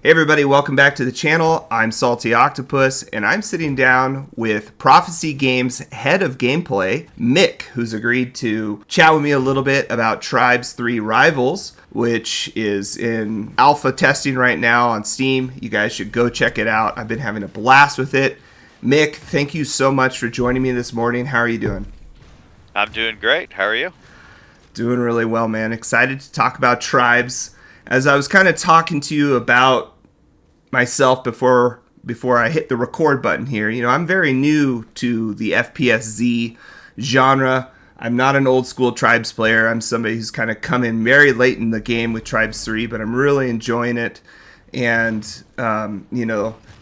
Hey everybody, welcome back to the channel. I'm SaltyOctopus, and I'm sitting down with Prophecy Games head of gameplay, Mick, who's agreed to chat with me a little bit about Tribes 3 Rivals, which is in alpha testing right now on Steam. You guys should go check it out. I've been having a blast with it. Mick, thank you so much for joining me this morning. How are you doing? I'm doing great. How are you? Doing really well, man. Excited to talk about Tribes. As I was kind of talking to you about myself before I hit the record button here, I'm very new to the FPSZ genre. I'm not an old school Tribes player. I'm somebody who's kind of come in very late in the game with Tribes 3, but I'm really enjoying it. And,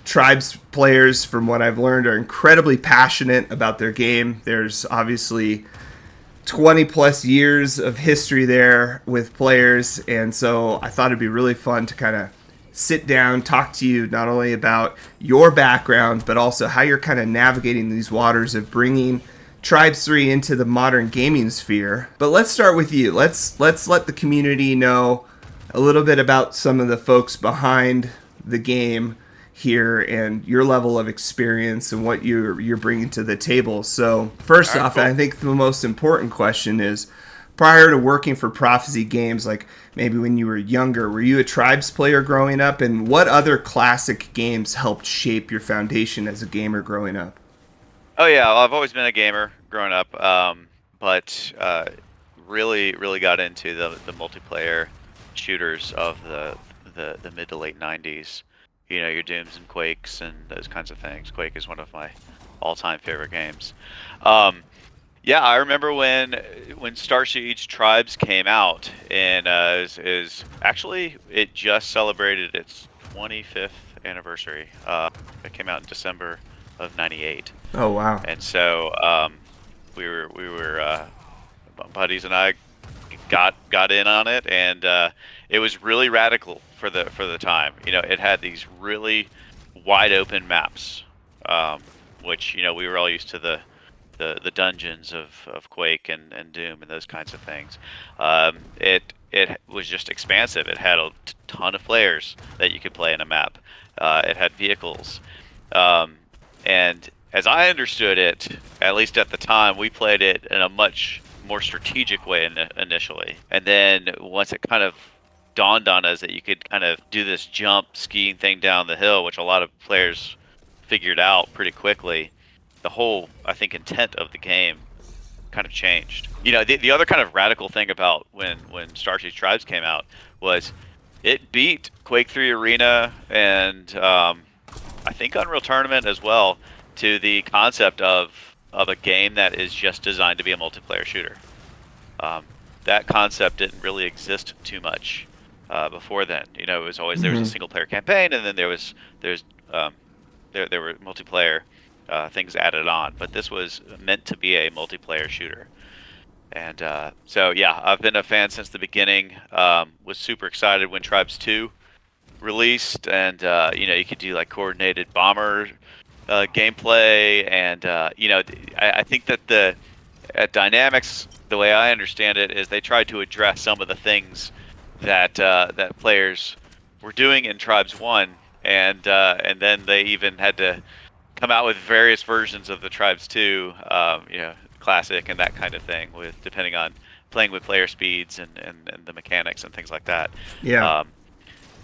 Tribes players, from what I've learned, are incredibly passionate about their game. There's obviously 20 plus years of history there with players, and so I thought it'd be really fun to kind of sit down, talk to you not only about your background, but also how you're kind of navigating these waters of bringing Tribes 3 into the modern gaming sphere. But let's start with you. Let's let the community know a little bit about some of the folks behind the game here and your level of experience and what you're bringing to the table. So first off, cool. I think the most important question is, prior to working for Prophecy Games, like maybe when you were younger, were you a Tribes player growing up? And what other classic games helped shape your foundation as a gamer growing up? Oh yeah, well, I've always been a gamer growing up, but really got into the multiplayer shooters of the mid to late 90s. Your Dooms and Quakes and those kinds of things. Quake is one of my all-time favorite games. Yeah, I remember when Star Siege Tribes came out, and it just celebrated its 25th anniversary. It came out in December of '98. Oh wow! And so we were buddies and I got in on it, and it was really radical for the time. It had these really wide open maps, which we were all used to the dungeons of Quake and Doom and those kinds of things. It was just expansive. It had a ton of players that you could play in a map. It had vehicles, and as I understood it, at least at the time, we played it in a much more strategic way initially, and then once it kind of dawned on us that you could kind of do this jump skiing thing down the hill, which a lot of players figured out pretty quickly, the whole, I think, intent of the game kind of changed. The other kind of radical thing about when Star Siege Tribes came out was it beat Quake 3 Arena and I think Unreal Tournament as well to the concept of a game that is just designed to be a multiplayer shooter. That concept didn't really exist too much before then. It was always there was a single player campaign, and then there were multiplayer things added on, but this was meant to be a multiplayer shooter. And so yeah, I've been a fan since the beginning. Was super excited when Tribes 2 released, and you could do like coordinated bomber gameplay, and I think that at Dynamics, the way I understand it is they tried to address some of the things that players were doing in Tribes 1, and then they even had to come out with various versions of the Tribes 2, classic and that kind of thing, with depending on playing with player speeds and the mechanics and things like that. Yeah.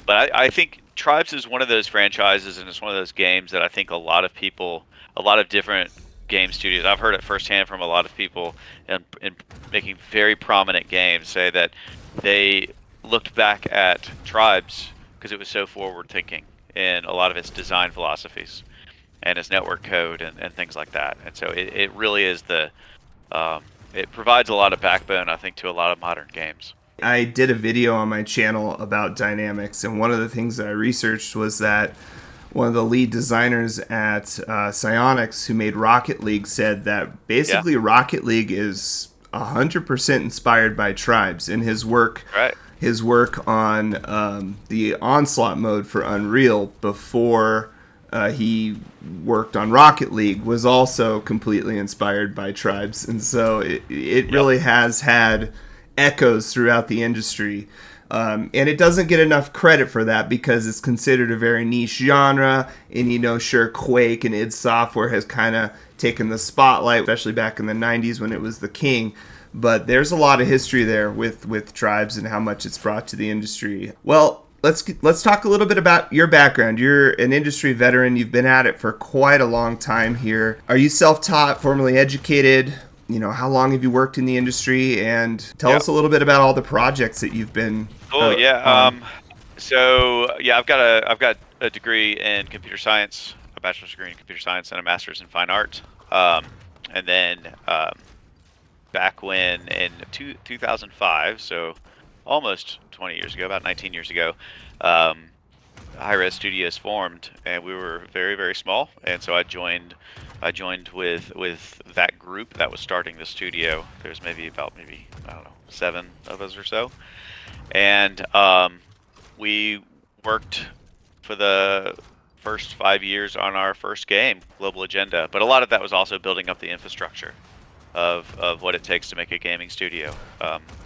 But I think Tribes is one of those franchises, and it's one of those games that I think a lot of people, a lot of different game studios, I've heard it firsthand from a lot of people in making very prominent games, say that they looked back at Tribes because it was so forward thinking in a lot of its design philosophies and its network code and things like that. And so it really is it provides a lot of backbone, I think, to a lot of modern games. I did a video on my channel about dynamics, and one of the things that I researched was that one of the lead designers at Psyonix, who made Rocket League, said that basically Rocket League is 100% inspired by Tribes, and his work on the Onslaught mode for Unreal before he worked on Rocket League was also completely inspired by Tribes, and so it really has had echoes throughout the industry. And it doesn't get enough credit for that because it's considered a very niche genre. And, sure, Quake and id Software has kind of taken the spotlight, especially back in the 90s when it was the king. But there's a lot of history there with Tribes and how much it's brought to the industry. Well, let's talk a little bit about your background. You're an industry veteran. You've been at it for quite a long time here. Are you self-taught, formally educated? How long have you worked in the industry? And tell us a little bit about all the projects that you've been. Oh yeah. I've got a degree in computer science, a bachelor's degree in computer science, and a master's in fine art. And then back when in 2005, so almost 20 years ago, about 19 years ago, Hi-Res Studios formed, and we were very, very small. And so I joined with that group that was starting the studio. There's maybe I don't know, 7 of us or so, and we worked for the first 5 years on our first game, Global Agenda. But a lot of that was also building up the infrastructure of what it takes to make a gaming studio.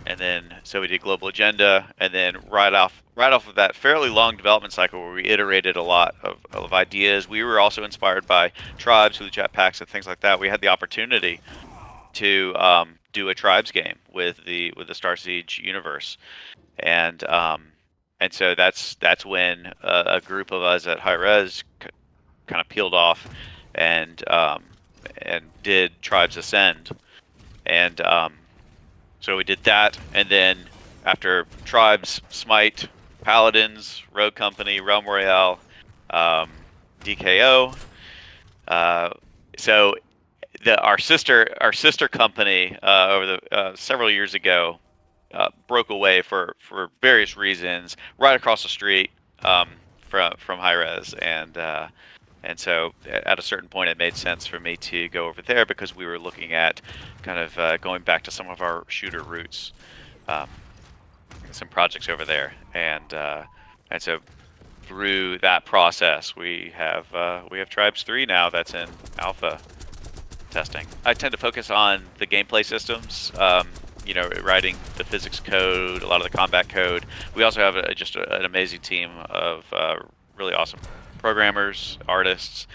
And then so we did Global Agenda, and then right off of that fairly long development cycle where we iterated a lot of ideas. We were also inspired by Tribes with jetpacks and things like that. We had the opportunity to do a Tribes game with the Star Siege universe, and so that's when a group of us at Hi-Res kind of peeled off and did Tribes Ascend, and so we did that, and then after Tribes, Smite, Paladins, Rogue Company, Realm Royale, DKO. So our sister company over the several years ago broke away for various reasons right across the street from Hi-Res, and so at a certain point it made sense for me to go over there because we were looking at kind of going back to some of our shooter roots, some projects over there, and so through that process we have Tribes 3 now that's in alpha testing. I tend to focus on the gameplay systems, writing the physics code, a lot of the combat code. We also have just an amazing team of really awesome programmers, artists,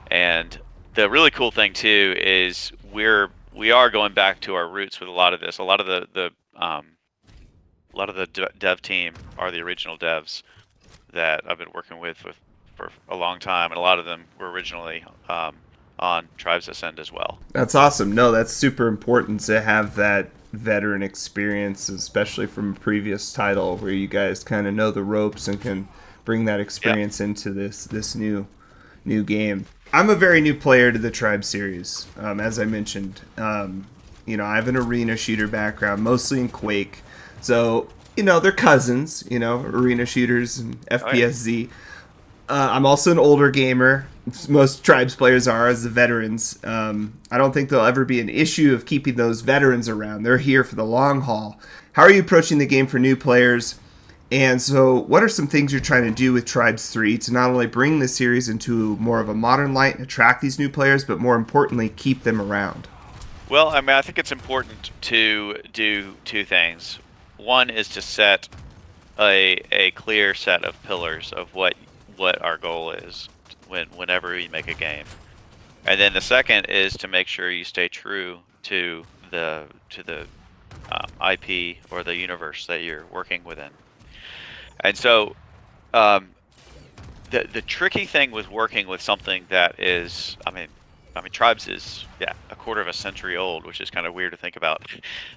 and the really cool thing too is we are going back to our roots with a lot of this. A lot of the dev team are the original devs that I've been working with for a long time, and a lot of them were originally on Tribes Ascend as well. That's awesome. No, that's super important to have that veteran experience, especially from a previous title where you guys kind of know the ropes and can bring that experience into this new game. I'm a very new player to the Tribe series, as I mentioned. I have an arena shooter background, mostly in Quake. So, they're cousins, arena shooters and FPSZ. I'm also an older gamer. Most Tribes players are, as the veterans. I don't think there'll ever be an issue of keeping those veterans around. They're here for the long haul. How are you approaching the game for new players? And so what are some things you're trying to do with Tribes 3 to not only bring the series into more of a modern light and attract these new players, but more importantly, keep them around? Well, I think it's important to do 2 things. One is to set a clear set of pillars of what our goal is whenever we make a game, and then the second is to make sure you stay true to the IP or the universe that you're working within. And so the tricky thing with working with something that is, Tribes is a quarter of a century old, which is kind of weird to think about,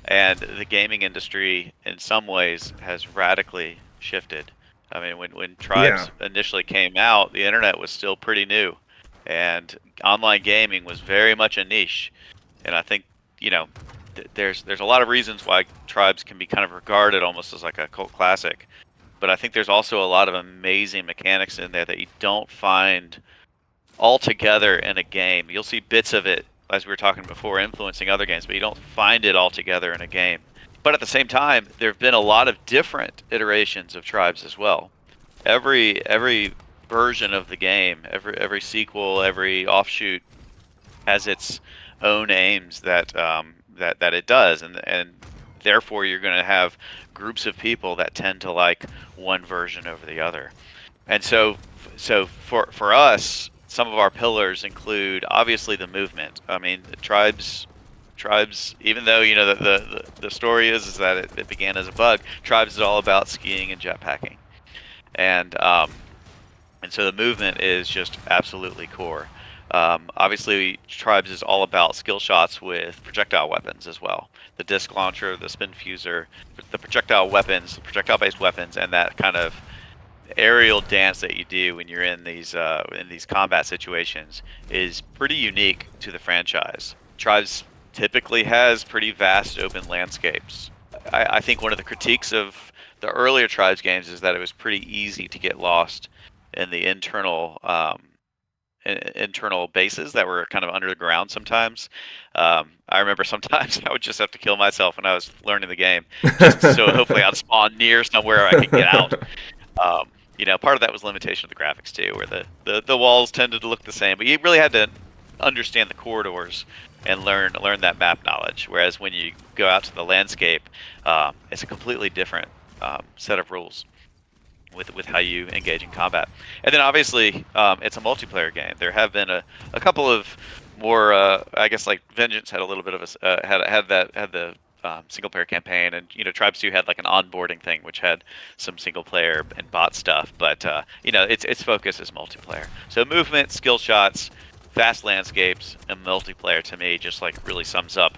and the gaming industry in some ways has radically shifted. When Tribes initially came out, the internet was still pretty new, and online gaming was very much a niche. And I think there's a lot of reasons why Tribes can be kind of regarded almost as like a cult classic, but I think there's also a lot of amazing mechanics in there that you don't find all together in a game. You'll see bits of it, as we were talking before, influencing other games, but you don't find it all together in a game. But at the same time, there have been a lot of different iterations of Tribes as well. Every version of the game, every sequel, every offshoot has its own aims that it does, and therefore you're going to have groups of people that tend to like one version over the other. And so for us, some of our pillars include obviously the movement. I mean, the tribes, even though the story is that it began as a bug, tribes is all about skiing and jetpacking, and and so the movement is just absolutely core. Obviously, tribes is all about skill shots with projectile weapons as well. The disc launcher, the spin fuser, the projectile weapons, the projectile-based weapons, and that kind of aerial dance that you do when you're in these combat situations is pretty unique to the franchise. Tribes typically has pretty vast open landscapes. I think one of the critiques of the earlier Tribes games is that it was pretty easy to get lost in the internal bases that were kind of under the ground sometimes. I remember sometimes I would just have to kill myself when I was learning the game, just so hopefully I'd spawn near somewhere I could get out. Part of that was limitation of the graphics too, where the walls tended to look the same, but you really had to understand the corridors and learn that map knowledge. Whereas when you go out to the landscape, it's a completely different set of rules with how you engage in combat. And then obviously it's a multiplayer game. There have been a couple of more I guess like Vengeance had a little bit of a had the single player campaign, and Tribes 2 had like an onboarding thing which had some single player and bot stuff, but its focus is multiplayer. So movement, skill shots, vast landscapes, and multiplayer to me just like really sums up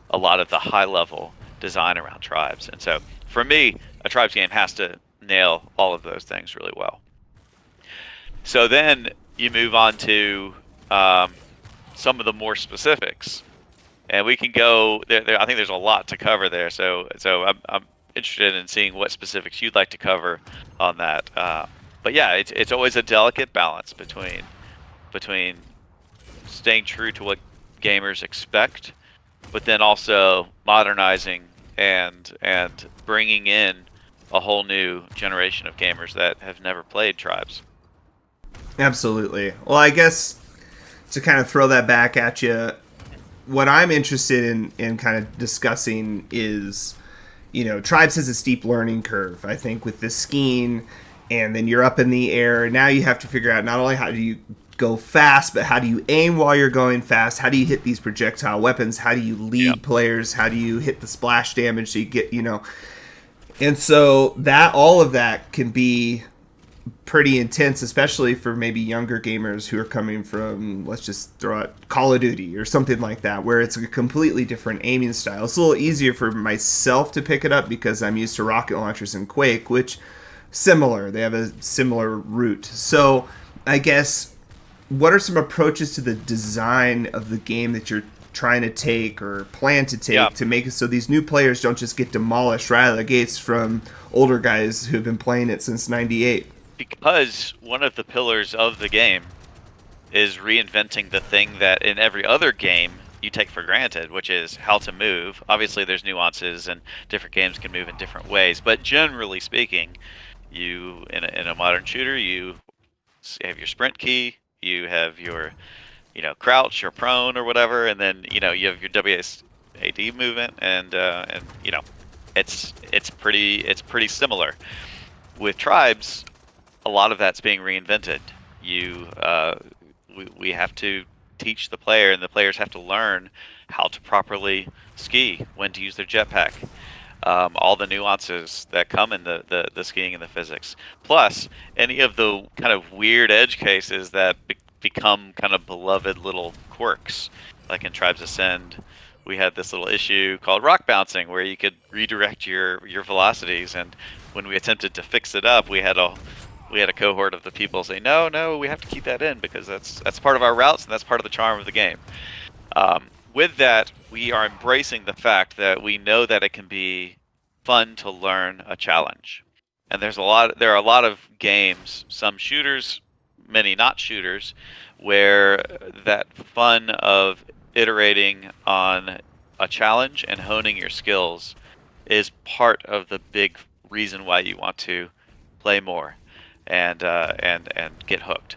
a lot of the high level design around Tribes. And so for me, a Tribes game has to nail all of those things really well. So then you move on to some of the more specifics, and we can go there. I think there's a lot to cover there. So I'm interested in seeing what specifics you'd like to cover on that. But yeah, it's always a delicate balance between staying true to what gamers expect, but then also modernizing and bringing in a whole new generation of gamers that have never played Tribes. Absolutely. Well, I guess to kind of throw that back at you, what I'm interested in kind of discussing is, Tribes has a steep learning curve, I think, with the skiing, and then you're up in the air. Now you have to figure out not only how do you go fast, but how do you aim while you're going fast? How do you hit these projectile weapons? How do you lead players? How do you hit the splash damage so you get, And so all of that can be pretty intense, especially for maybe younger gamers who are coming from, let's just throw out Call of Duty or something like that, where it's a completely different aiming style. It's a little easier for myself to pick it up because I'm used to rocket launchers in Quake, which similar. They have a similar route. So I guess, what are some approaches to the design of the game that you're trying to take or plan to take to make it so these new players don't just get demolished right out of the gates from older guys who've been playing it since '98? Because one of the pillars of the game is reinventing the thing that in every other game you take for granted, which is how to move. Obviously there's nuances and different games can move in different ways, but generally speaking, you in a modern shooter, you have your sprint key, you have your crouch or prone or whatever, and then you have your WASD movement, and it's pretty similar. With Tribes, a lot of that's being reinvented. We have to teach the player, and the players have to learn how to properly ski, when to use their jetpack, all the nuances that come in the skiing and the physics. Plus, any of the kind of weird edge cases that become kind of beloved little quirks. Like in Tribes Ascend, we had this little issue called rock bouncing, where you could redirect your velocities, and when we attempted to fix it up, we had a cohort of the people say, no, we have to keep that in because that's part of our routes and that's part of the charm of the game. With that, we are embracing the fact that we know that it can be fun to learn a challenge, and there are a lot of games, some shooters, many not shooters, where that fun of iterating on a challenge and honing your skills is part of the big reason why you want to play more and get hooked.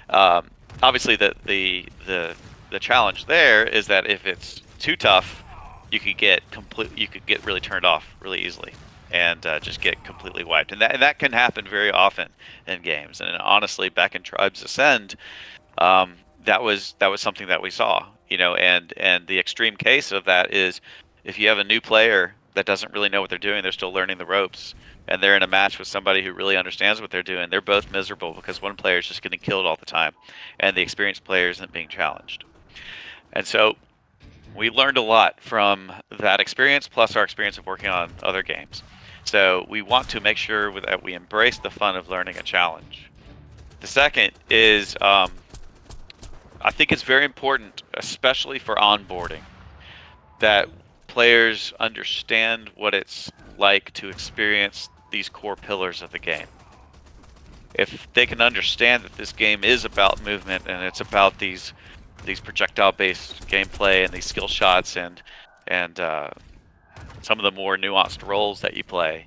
Obviously, the challenge there is that if it's too tough, you could get really turned off really easily, and just get completely wiped. And that can happen very often in games. And honestly, back in Tribes Ascend, that was something that we saw. And the extreme case of that is if you have a new player that doesn't really know what they're doing, they're still learning the ropes, and they're in a match with somebody who really understands what they're doing. They're both miserable because one player is just getting killed all the time, and the experienced player isn't being challenged. And so we learned a lot from that experience, plus our experience of working on other games. So we want to make sure that we embrace the fun of learning a challenge. The second is, I think it's very important, especially for onboarding, that players understand what it's like to experience these core pillars of the game. If they can understand that this game is about movement and it's about these projectile-based gameplay and these skill shots and some of the more nuanced roles that you play,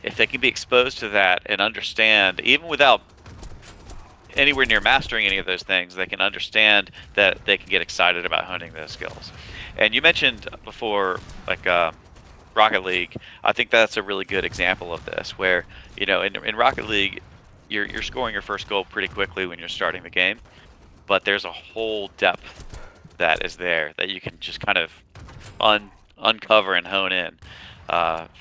if they can be exposed to that and understand, even without anywhere near mastering any of those things, they can understand that they can get excited about honing those skills. And you mentioned before, like Rocket League. I think that's a really good example of this, where in Rocket League, you're scoring your first goal pretty quickly when you're starting the game, but there's a whole depth that is there that you can just kind of uncover and hone in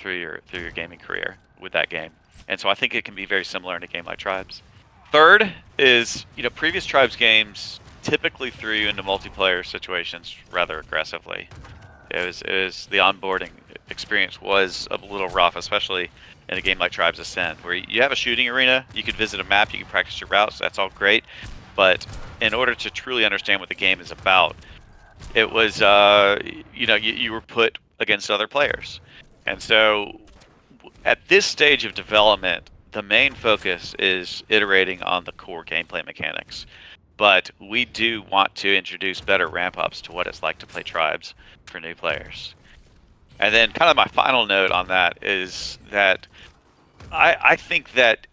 through your gaming career with that game. And so I think it can be very similar in a game like Tribes. Third is, previous Tribes games typically threw you into multiplayer situations rather aggressively. It was the onboarding experience was a little rough, especially in a game like Tribes Ascend, where you have a shooting arena, you could visit a map, you can practice your routes, that's all great. But in order to truly understand what the game is about, it was, you were put against other players. And so at this stage of development, the main focus is iterating on the core gameplay mechanics. But we do want to introduce better ramp-ups to what it's like to play Tribes for new players. And then kind of my final note on that is that I think that,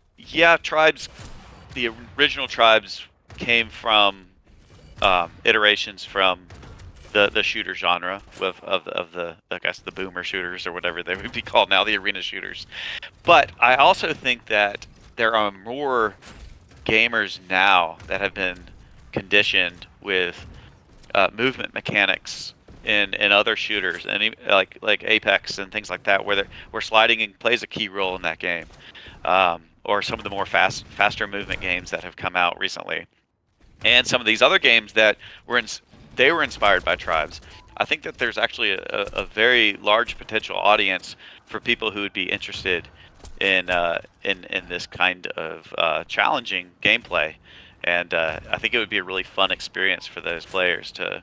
Tribes, the original Tribes came from iterations from the shooter genre of the I guess the boomer shooters, or whatever they would be called now, the arena shooters. But I also think that there are more gamers now that have been conditioned with movement mechanics in other shooters, and like Apex and things like that, where sliding plays a key role in that game, or some of the more faster movement games that have come out recently, and some of these other games that were inspired by Tribes. I think that there's actually a very large potential audience for people who would be interested in this kind of challenging gameplay, and I think it would be a really fun experience for those players to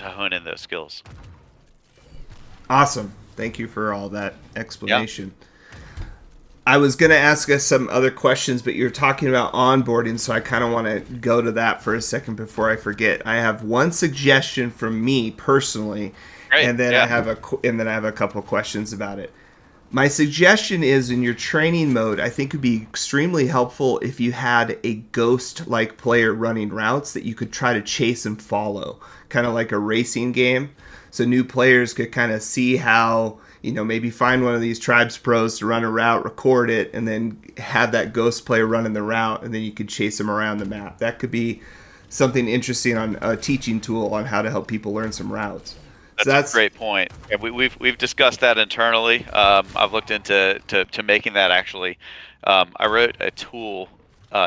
hone in those skills. Awesome. Thank you for all that explanation. Yeah. I was going to ask us some other questions, but you're talking about onboarding, so I kind of want to go to that for a second before I forget. I have one suggestion from me personally, Great. and then I have a couple of questions about it. My suggestion is, in your training mode, I think it would be extremely helpful if you had a ghost-like player running routes that you could try to chase and follow, kind of like a racing game. So new players could kind of see how, maybe find one of these Tribes pros to run a route, record it, and then have that ghost player running the route, and then you could chase them around the map. That could be something interesting on a teaching tool on how to help people learn some routes. That's a great point. Yeah, we've discussed that internally. I've looked into making that actually. I wrote a tool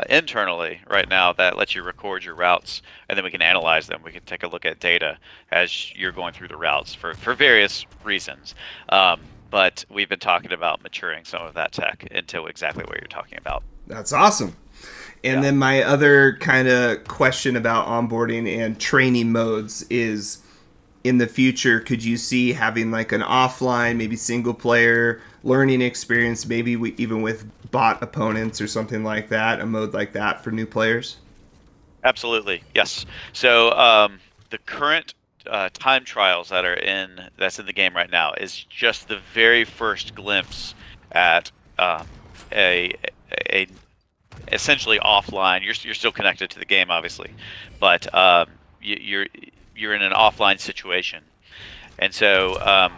internally right now that lets you record your routes, and then we can analyze them. We can take a look at data as you're going through the routes for various reasons. But we've been talking about maturing some of that tech into exactly what you're talking about. That's awesome. And then my other kind of question about onboarding and training modes is, in the future, could you see having like an offline, maybe single player learning experience, maybe even with bot opponents or something like that, a mode like that for new players? Absolutely, yes. So the current time trials that's in the game right now is just the very first glimpse at a essentially offline. You're still connected to the game, obviously, but you're in an offline situation, And so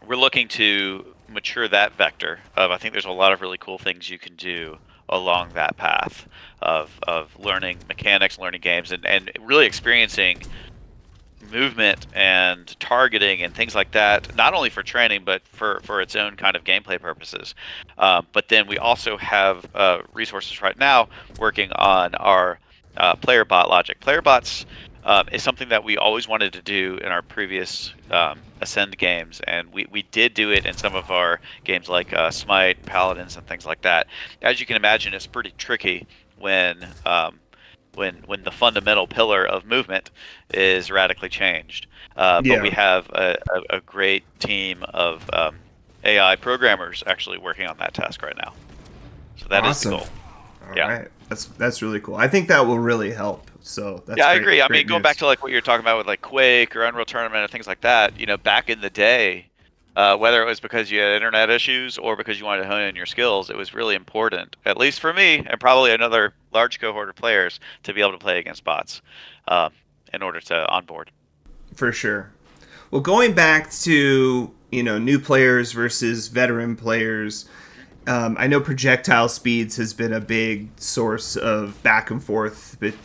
we're looking to mature that vector of, I think there's a lot of really cool things you can do along that path of learning mechanics, learning games, and really experiencing movement and targeting and things like that, not only for training but for its own kind of gameplay purposes. But then we also have resources right now working on our player bot logic. Player bots is something that we always wanted to do in our previous Ascend games, and we did do it in some of our games like Smite, Paladins, and things like that. As you can imagine, it's pretty tricky when when the fundamental pillar of movement is radically changed. But we Yeah. have a great team of AI programmers actually working on that task right now. So that is the Awesome. goal. All Yeah. right. That's really cool. I think that will really help. So that's Yeah, I great. agree. I Great mean, going back news. to like what you're talking about with like Quake or Unreal Tournament and things like that, back in the day, whether it was because you had internet issues or because you wanted to hone in your skills, it was really important, at least for me and probably another large cohort of players, to be able to play against bots um, in order to onboard. For sure. Well, going back to new players versus veteran players, I know projectile speeds has been a big source of back and forth with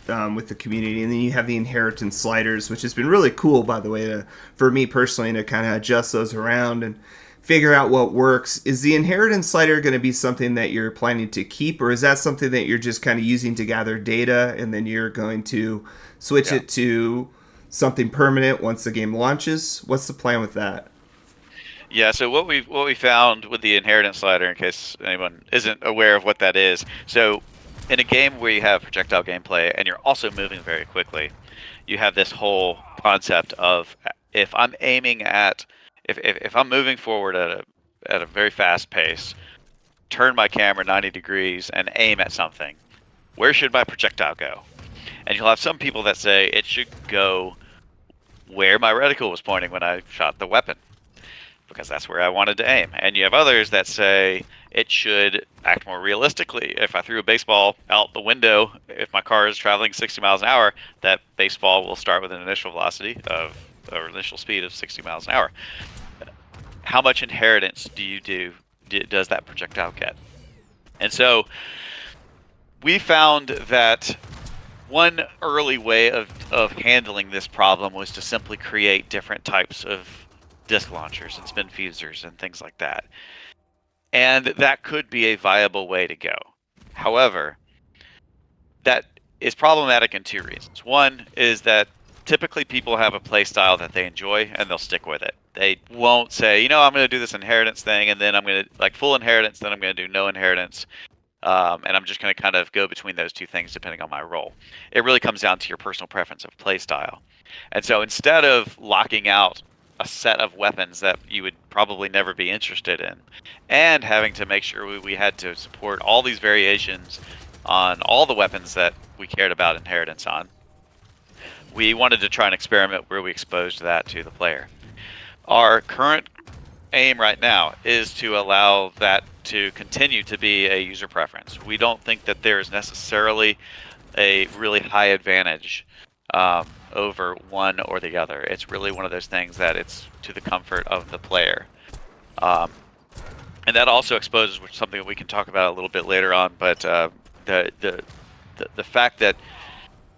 the community, and then you have the inheritance sliders, which has been really cool, by the way, for me personally, to kind of adjust those around and figure out what works. Is the inheritance slider going to be something that you're planning to keep, or is that something that you're just kind of using to gather data, and then you're going to switch Yeah. it to something permanent once the game launches? What's the plan with that? Yeah, so what we found with the inheritance slider, in case anyone isn't aware of what that is, so in a game where you have projectile gameplay and you're also moving very quickly, you have this whole concept of if I'm aiming at if I'm moving forward at a very fast pace, turn my camera 90 degrees and aim at something, where should my projectile go? And you'll have some people that say it should go where my reticle was pointing when I shot the weapon, because that's where I wanted to aim. And you have others that say it should act more realistically. If I threw a baseball out the window, if my car is traveling 60 miles an hour, that baseball will start with an initial velocity of or initial speed of 60 miles an hour. How much inheritance does that projectile get? And so we found that one early way of handling this problem was to simply create different types of disk launchers and spin fusers and things like that. And that could be a viable way to go. However, that is problematic in two reasons. One is that typically people have a play style that they enjoy and they'll stick with it. They won't say, I'm going to do this inheritance thing and then I'm going to like full inheritance, then I'm going to do no inheritance. And I'm just going to kind of go between those two things depending on my role. It really comes down to your personal preference of play style. And so instead of locking out a set of weapons that you would probably never be interested in, and having to make sure we had to support all these variations on all the weapons that we cared about inheritance on, we wanted to try an experiment where we exposed that to the player. Our current aim right now is to allow that to continue to be a user preference. We don't think that there is necessarily a really high advantage over one or the other. It's really one of those things that it's to the comfort of the player. And that also exposes, which is something that we can talk about a little bit later on, but the fact that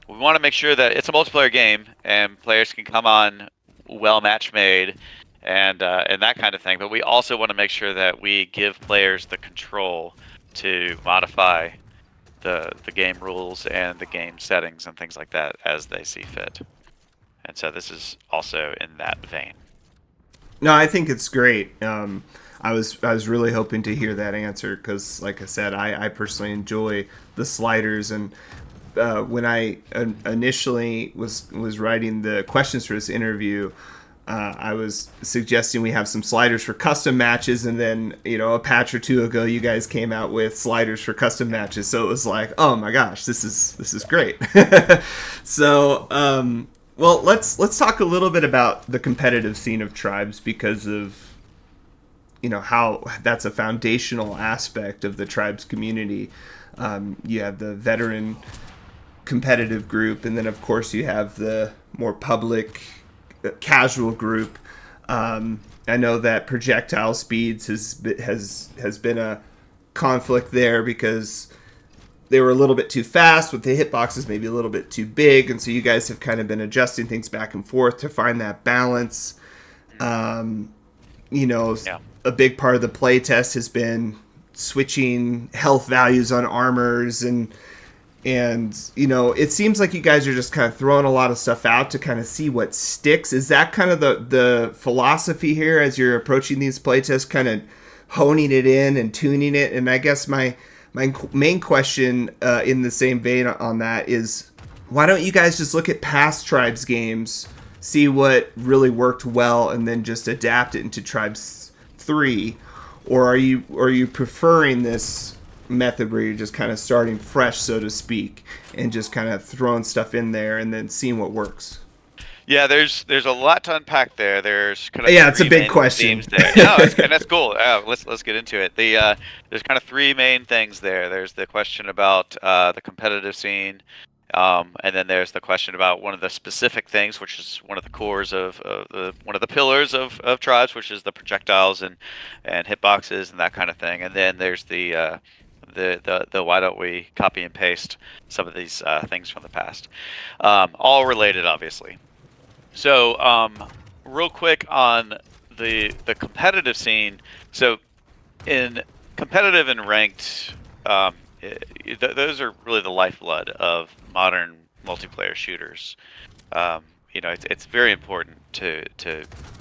we want to make sure that it's a multiplayer game and players can come on well match made and that kind of thing. But we also want to make sure that we give players the control to modify the game rules and the game settings and things like that as they see fit. And so this is also in that vein. No, I think it's great. I was really hoping to hear that answer because, like I said, I personally enjoy the sliders, and when I initially was writing the questions for this interview, I was suggesting we have some sliders for custom matches, and then a patch or two ago, you guys came out with sliders for custom matches. So it was like, oh my gosh, this is great. So, well, let's talk a little bit about the competitive scene of Tribes because of how that's a foundational aspect of the Tribes community. You have the veteran competitive group, and then of course you have the more public casual group. I know that projectile speeds has been a conflict there because they were a little bit too fast with the hitboxes, maybe a little bit too big, and so you guys have kind of been adjusting things back and forth to find that balance. You know, Yeah. a big part of the playtest has been switching health values on armors and you know, it seems like you guys are just kind of throwing a lot of stuff out to kind of see what sticks. Is that kind of the philosophy here as you're approaching these playtests, kind of honing it in and tuning it? And I guess my main question in the same vein on that is, why don't you guys just look at past Tribes games, see what really worked well, and then just adapt it into Tribes 3? Or are you preferring this method where you're just kind of starting fresh, so to speak, and just kind of throwing stuff in there and then seeing what works? Yeah, there's a lot to unpack there. There's kind of Yeah, it's a three big main question. themes there. No, and that's cool. Let's get into it. There's kind of three main things there. There's the question about the competitive scene, and then there's the question about one of the specific things, which is one of the cores of one of the pillars of Tribes, which is the projectiles and hitboxes and that kind of thing. And then there's the why don't we copy and paste some of these things from the past, all related, obviously. So, real quick on the competitive scene. So, in competitive and ranked, those are really the lifeblood of modern multiplayer shooters. You know, it's very important to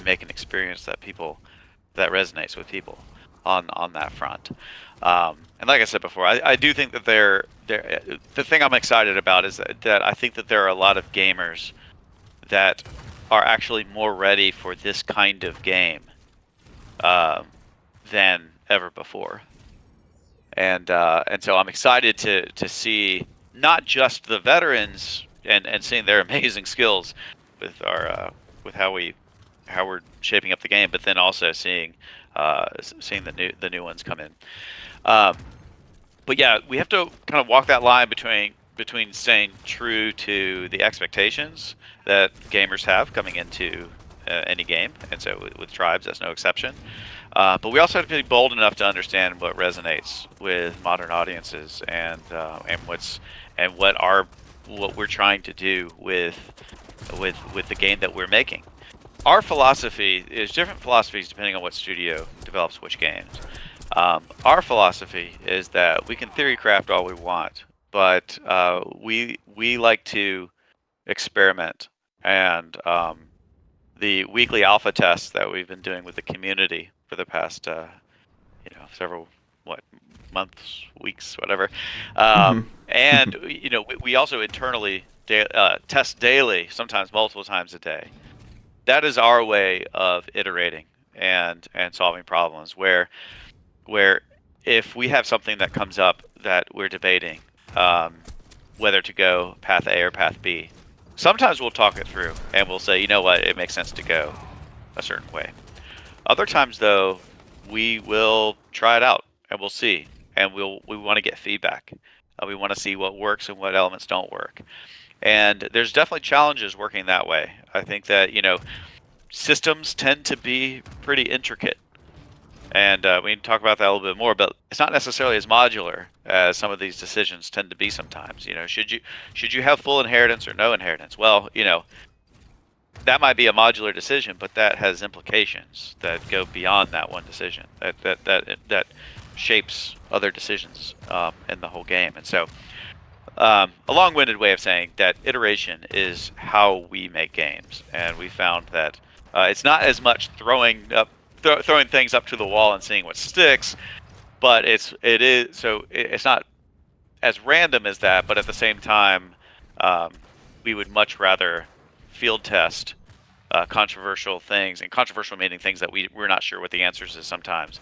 make an experience that resonates with people on that front. And like I said before, I do think that the thing I'm excited about is that I think that there are a lot of gamers that are actually more ready for this kind of game than ever before. And so I'm excited to see not just the veterans and seeing their amazing skills with our with how we're shaping up the game, but then also seeing the new ones come in. But yeah, we have to kind of walk that line between staying true to the expectations that gamers have coming into any game, and so with Tribes, that's no exception. But we also have to be bold enough to understand what resonates with modern audiences and what we're trying to do with the game that we're making. Our philosophy is different philosophies depending on what studio develops which games. Our philosophy is that we can theory craft all we want, but we like to experiment, and the weekly alpha tests that we've been doing with the community for the past several months, weeks, whatever, and we also internally test daily, sometimes multiple times a day. That is our way of iterating and solving problems where if we have something that comes up that we're debating, whether to go path A or path B, sometimes we'll talk it through and we'll say, you know what, it makes sense to go a certain way. Other times, though, we will try it out and we'll see, and we want to get feedback. We want to see what works and what elements don't work. And there's definitely challenges working that way. I think that systems tend to be pretty intricate. And we can talk about that a little bit more, but it's not necessarily as modular as some of these decisions tend to be sometimes. Should you have full inheritance or no inheritance? Well, that might be a modular decision, but that has implications that go beyond that one decision. That shapes other decisions in the whole game. And so, a long-winded way of saying that iteration is how we make games, and we found that it's not as much throwing things up to the wall and seeing what sticks, but it's not as random as that. But at the same time, we would much rather field test controversial things, and controversial meaning things that we're not sure what the answers is sometimes.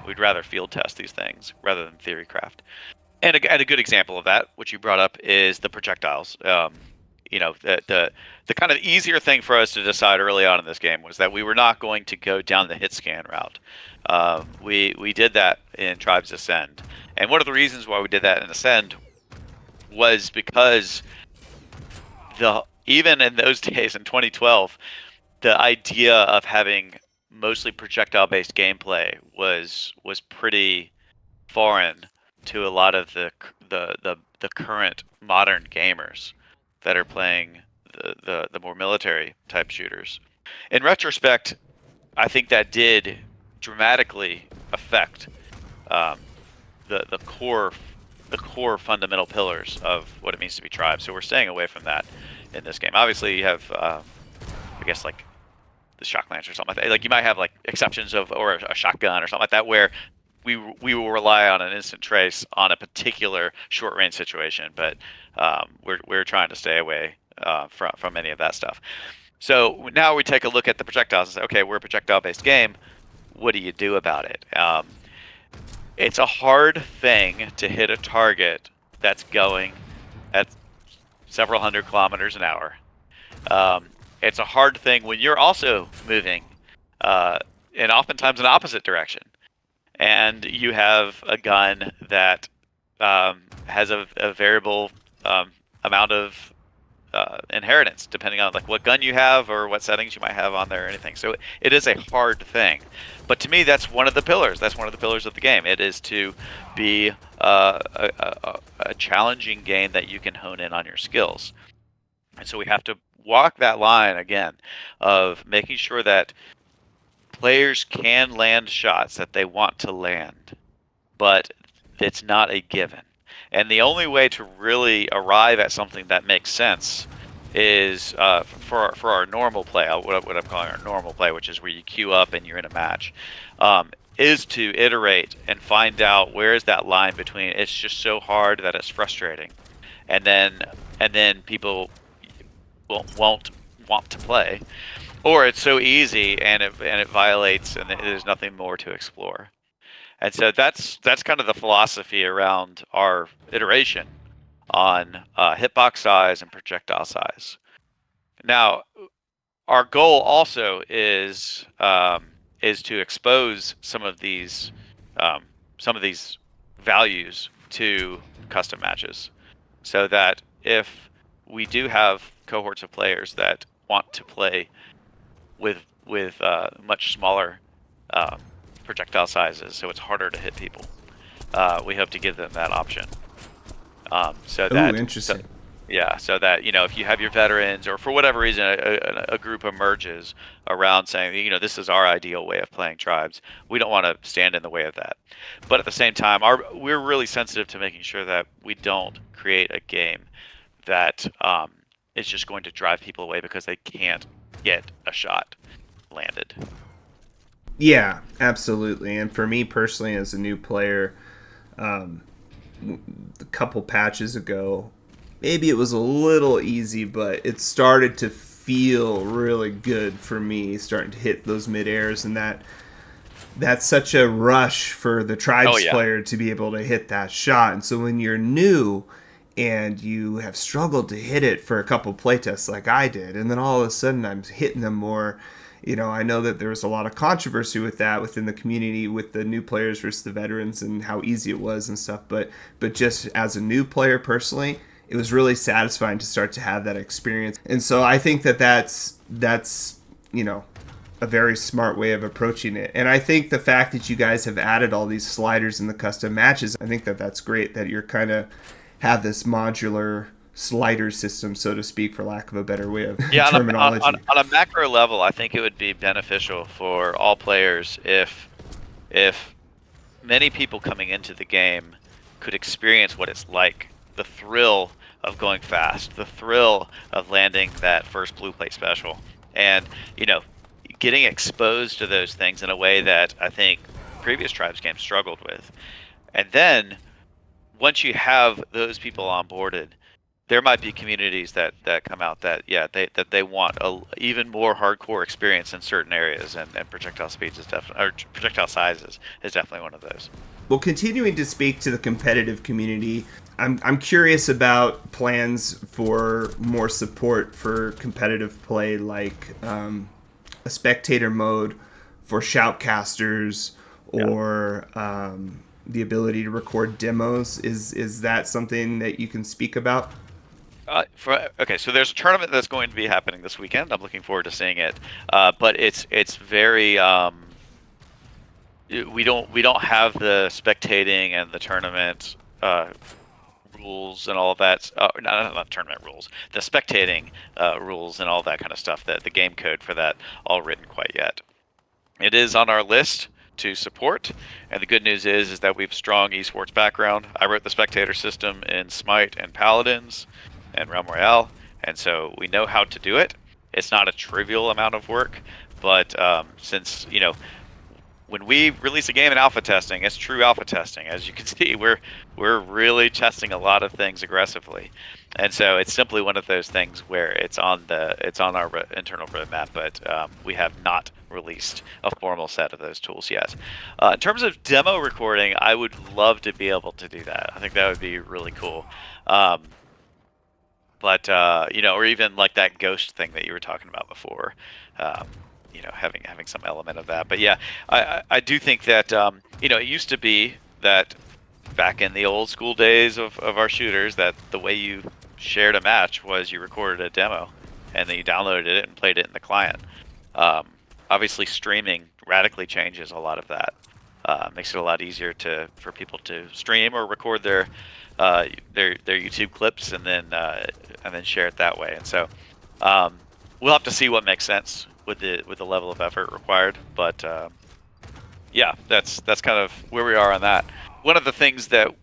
We'd rather field test these things rather than theory craft. And a good example of that, which you brought up, is the projectiles. The kind of easier thing for us to decide early on in this game was that we were not going to go down the hit scan route. We did that in Tribes Ascend, and one of the reasons why we did that in Ascend was because even in those days in 2012, the idea of having mostly projectile-based gameplay was pretty foreign to a lot of the current modern gamers that are playing the more military type shooters. In retrospect, I think that did dramatically affect um, the core fundamental pillars of what it means to be tribe. So we're staying away from that in this game. Obviously, you have I guess like the shock lance or something like that. Like you might have like exceptions of or a shotgun or something like that where we will rely on an instant trace on a particular short range situation, but we're trying to stay away from any of that stuff. So now we take a look at the projectiles and say, okay, we're a projectile based game. What do you do about it? It's a hard thing to hit a target that's going at several hundred kilometers an hour. It's a hard thing when you're also moving, and oftentimes in opposite direction. And you have a gun that has a variable amount of inheritance depending on like what gun you have or what settings you might have on there or anything. So it is a hard thing. But to me, that's one of the pillars. That's one of the pillars of the game. It is to be a challenging game that you can hone in on your skills. And so we have to walk that line again of making sure that players can land shots that they want to land, but it's not a given. And the only way to really arrive at something that makes sense is for our normal play, what I'm calling our normal play, which is where you queue up and you're in a match, is to iterate and find out where is that line between it's just so hard that it's frustrating, and then people won't want to play, or it's so easy and it violates and there's nothing more to explore. And so that's kind of the philosophy around our iteration on hitbox size and projectile size. Now, our goal also is to expose some of these values to custom matches, so that if we do have cohorts of players that want to play with much smaller projectile sizes, so it's harder to hit people, we hope to give them that option. So that, Interesting. so that if you have your veterans or for whatever reason a group emerges around saying this is our ideal way of playing tribes, we don't want to stand in the way of that. But at the same time, we're really sensitive to making sure that we don't create a game that is just going to drive people away because they can't get a shot landed. Yeah, absolutely. And for me personally, as a new player, a couple patches ago, maybe it was a little easy, but it started to feel really good for me, starting to hit those mid airs, and that's such a rush for the tribes player to be able to hit that shot. And so when you're new and you have struggled to hit it for a couple playtests like I did, and then all of a sudden I'm hitting them more. I know that there was a lot of controversy with that within the community with the new players versus the veterans and how easy it was and stuff. But just as a new player personally, it was really satisfying to start to have that experience. And so I think that's a very smart way of approaching it. And I think the fact that you guys have added all these sliders in the custom matches, I think that that's great that you're kind of have this modular slider system, so to speak, for lack of a better way of terminology. On a macro level, I think it would be beneficial for all players if many people coming into the game could experience what it's like, the thrill of going fast, the thrill of landing that first blue plate special, and getting exposed to those things in a way that I think previous Tribes games struggled with. And then once you have those people onboarded, there might be communities that come out that they want a even more hardcore experience in certain areas, and projectile speeds is definitely, or projectile sizes is definitely one of those. Well, continuing to speak to the competitive community, I'm curious about plans for more support for competitive play, like a spectator mode for shoutcasters, or the ability to record demos. Is that something that you can speak about? So there's a tournament that's going to be happening this weekend. I'm looking forward to seeing it. But it's very we don't have the spectating and the tournament rules and all of that. Not tournament rules. The spectating rules and all that kind of stuff. The game code for that all written quite yet. It is on our list to support, and the good news is that we have a strong esports background. I wrote the Spectator system in Smite and Paladins and Realm Royale, and so we know how to do it. It's not a trivial amount of work, but since when we release a game in alpha testing, it's true alpha testing. As you can see, we're really testing a lot of things aggressively, and so it's simply one of those things where it's on our internal roadmap, but we have not released a formal set of those tools yet. In terms of demo recording, I would love to be able to do that. I think that would be really cool. But or even like that ghost thing that you were talking about before. Having some element of that. But yeah, I do think that it used to be that back in the old school days of our shooters, that the way you shared a match was you recorded a demo and then you downloaded it and played it in the client. Obviously, streaming radically changes a lot of that. Makes it a lot easier for people to stream or record their YouTube clips and then share it that way. And so we'll have to see what makes sense with the level of effort required. But yeah, that's kind of where we are on that. One of the things that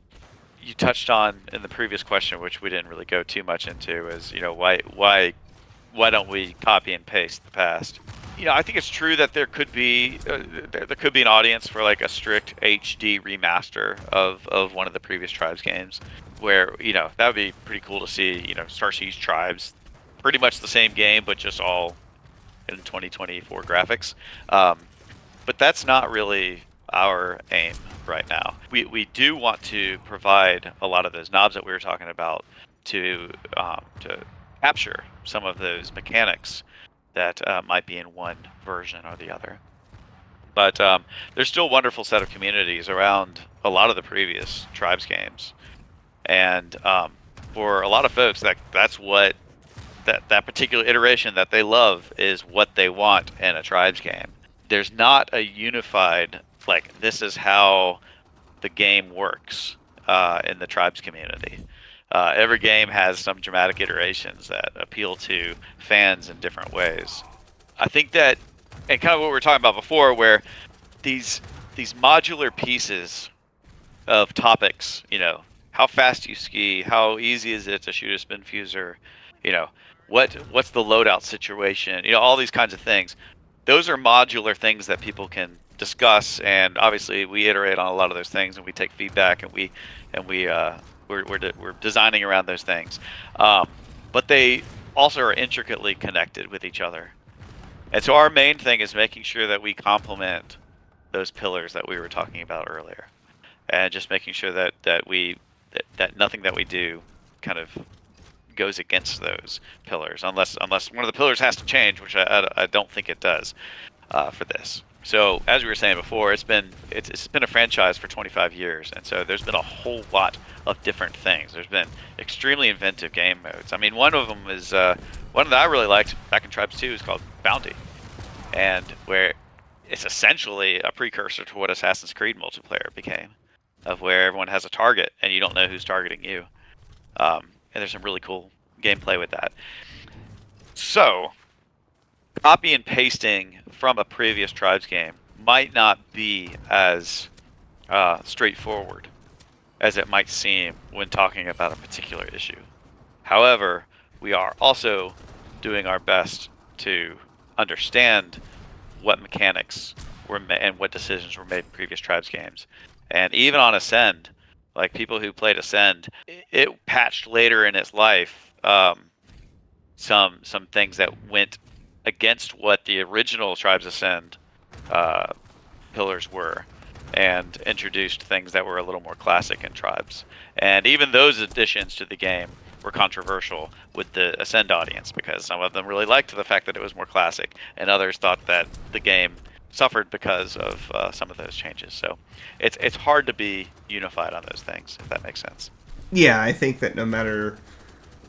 you touched on in the previous question, which we didn't really go too much into, is why don't we copy and paste the past? I think it's true that there could be an audience for like a strict HD remaster of one of the previous Tribes games, where that would be pretty cool to see. Star Siege Tribes, pretty much the same game, but just all in 2024 graphics. But that's not really our aim right now. We do want to provide a lot of those knobs that we were talking about to capture some of those mechanics that might be in one version or the other. But there's still a wonderful set of communities around a lot of the previous Tribes games. And for a lot of folks, that's what that particular iteration that they love is what they want in a Tribes game. There's not a unified, like, this is how the game works in the Tribes community. Every game has some dramatic iterations that appeal to fans in different ways. I think that, and kind of what we were talking about before, where these modular pieces of topics, how fast you ski, how easy is it to shoot a spin fuser, what's the loadout situation, all these kinds of things. Those are modular things that people can discuss, and obviously we iterate on a lot of those things, and we take feedback, and we're designing around those things, but they also are intricately connected with each other. And so our main thing is making sure that we complement those pillars that we were talking about earlier, and just making sure that nothing that we do kind of goes against those pillars, unless one of the pillars has to change, which I don't think it does for this. So as we were saying before, it's been a franchise for 25 years, and so there's been a whole lot of different things. There's been extremely inventive game modes. I mean, one of them is one that I really liked back in Tribes 2 is called Bounty, and where it's essentially a precursor to what Assassin's Creed multiplayer became, of where everyone has a target and you don't know who's targeting you. And there's some really cool gameplay with that. So, copy and pasting from a previous Tribes game might not be as straightforward as it might seem when talking about a particular issue. However, we are also doing our best to understand what mechanics were and what decisions were made in previous Tribes games. And even on Ascend, like people who played Ascend, it patched later in its life some things that went against what the original Tribes Ascend pillars were, and introduced things that were a little more classic in Tribes. And even those additions to the game were controversial with the Ascend audience, because some of them really liked the fact that it was more classic, and others thought that the game suffered because of some of those changes. So it's hard to be unified on those things, if that makes sense. Yeah, I think that no matter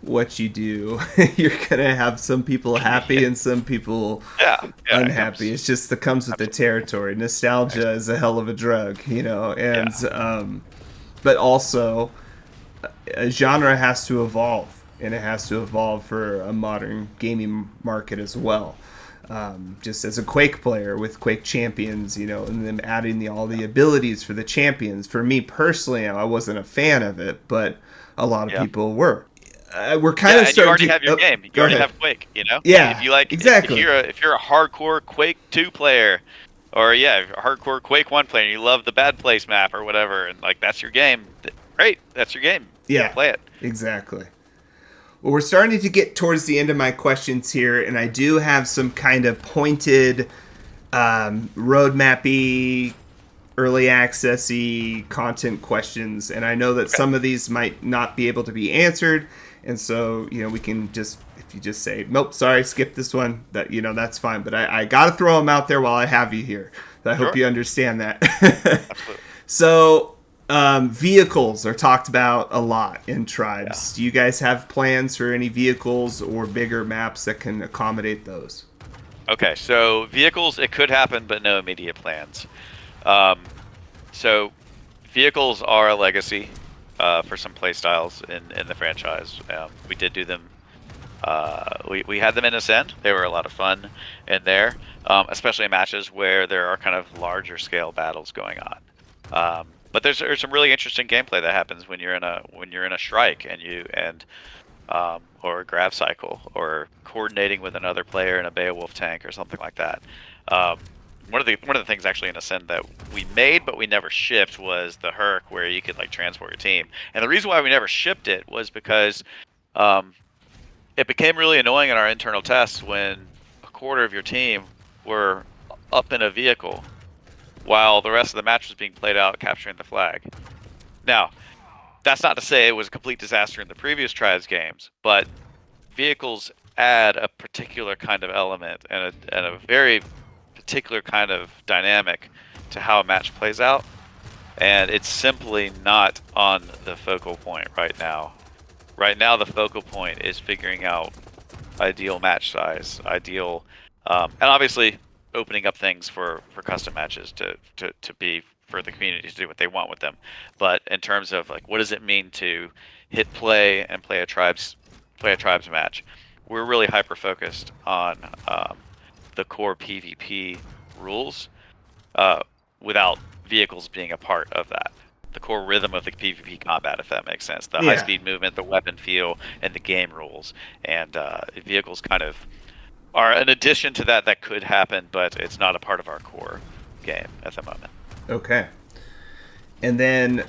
what you do, you're gonna have some people happy and some people Yeah, unhappy. It's just that comes with the territory. Nostalgia is a hell of a drug, and but also a genre has to evolve, and it has to evolve for a modern gaming market as well. Just as a Quake player with Quake Champions, and then adding all the abilities for the champions. For me personally, I wasn't a fan of it, but a lot of people were. We're kind of and you already starting have your game. You already have Quake. Yeah, if you like, exactly. if you're a hardcore Quake 2 player, or if you're a hardcore Quake 1 player, and you love the Bad Place map or whatever, and like that's your game. Great, that's your game. Yeah, Play it. exactly. Well, we're starting to get towards the end of my questions here, and I do have some kind of pointed, roadmappy, early accessy content questions, and I know that some of these might not be able to be answered, and so we can just, if you just say nope, sorry, skip this one, that's fine. But I got to throw them out there while I have you here. I hope you understand that. Absolutely. So. Vehicles are talked about a lot in Tribes. Do you guys have plans for any vehicles or bigger maps that can accommodate those? Okay, so vehicles, it could happen, but no immediate plans. So vehicles are a legacy for some playstyles in the franchise. We did do them. We had them in Ascend. They were a lot of fun in there, especially in matches where there are kind of larger scale battles going on. But there's some really interesting gameplay that happens when you're in a strike or a grav cycle, or coordinating with another player in a Beowulf tank or something like that. One of the things actually in Ascend that we made but we never shipped was the Herc, where you could like transport your team. And the reason why we never shipped it was because it became really annoying in our internal tests when a quarter of your team were up in a vehicle while the rest of the match was being played out capturing the flag. Now, that's not to say it was a complete disaster in the previous Tribes games, but vehicles add a particular kind of element and a very particular kind of dynamic to how a match plays out, and it's simply not on the focal point right now. Right now, the focal point is figuring out ideal match size, and obviously opening up things for custom matches to be for the community to do what they want with them. But in terms of like, what does it mean to hit play and play a tribes match, we're really hyper focused on the core PvP rules without vehicles being a part of that. The core rhythm of the PvP combat, if that makes sense. The high speed movement, the weapon feel, and the game rules. And vehicles kind of are an addition to that could happen, but it's not a part of our core game at the moment. Okay. And then